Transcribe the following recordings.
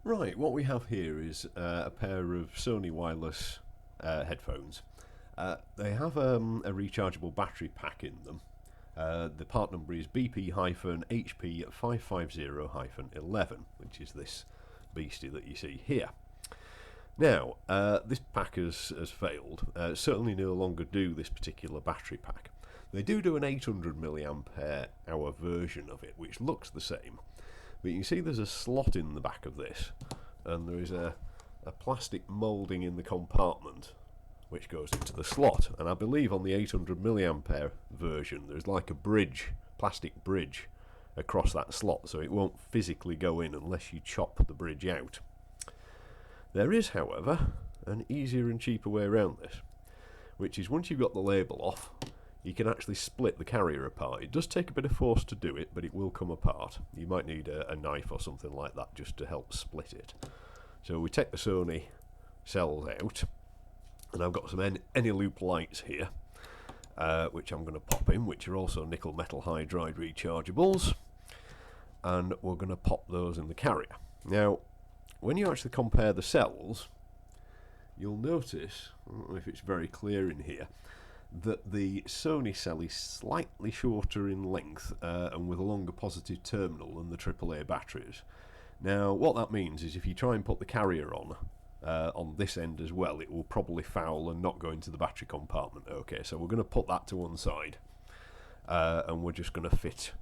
Right, what we have here is a pair of Sony wireless headphones. They have a rechargeable battery pack in them. The part number is BP-HP550-11, which is this beastie that you see here. Now, this pack has failed. Certainly no longer do this particular battery pack. They do an 800 milliamp hour version of it, which looks the same. But you can see there's a slot in the back of this, and there is a plastic moulding in the compartment which goes into the slot. And I believe on the 800 milliamp hour version there's like a bridge, plastic bridge, across that slot, so it won't physically go in unless you chop the bridge out. There is, however, an easier and cheaper way around this, which is once you've got the label off, you can actually split the carrier apart. It does take a bit of force to do it, but it will come apart. You might need a knife or something like that just to help split it. So we take the Sony cells out, and I've got some any-loop lights here, which I'm going to pop in, which are also nickel metal hydride rechargeables, and we're going to pop those in the carrier. Now, when you actually compare the cells, you'll notice, I don't know if it's very clear in here, that the Sony cell is slightly shorter in length and with a longer positive terminal than the AAA batteries. Now, what that means is if you try and put the carrier on this end as well, it will probably foul and not go into the battery compartment. Okay, so we're going to put that to one side, and we're just going to fit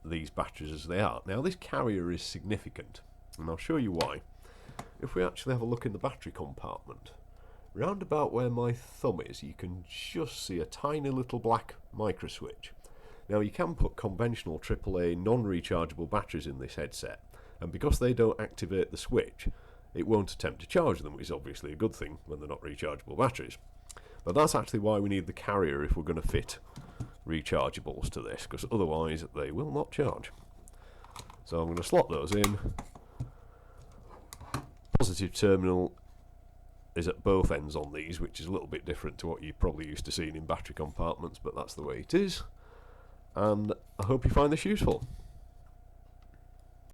these batteries as they are. Now, this carrier is significant, and I'll show you why. If we actually have a look in the battery compartment, round about where my thumb is, you can just see a tiny little black micro switch. Now, you can put conventional AAA non-rechargeable batteries in this headset, and because they don't activate the switch, it won't attempt to charge them, which is obviously a good thing when they're not rechargeable batteries. But that's actually why we need the carrier if we're going to fit rechargeables to this, because otherwise they will not charge. So I'm going to slot those in. Positive terminal is at both ends on these, which is a little bit different to what you're probably used to seeing in battery compartments, but that's the way it is. And I hope you find this useful.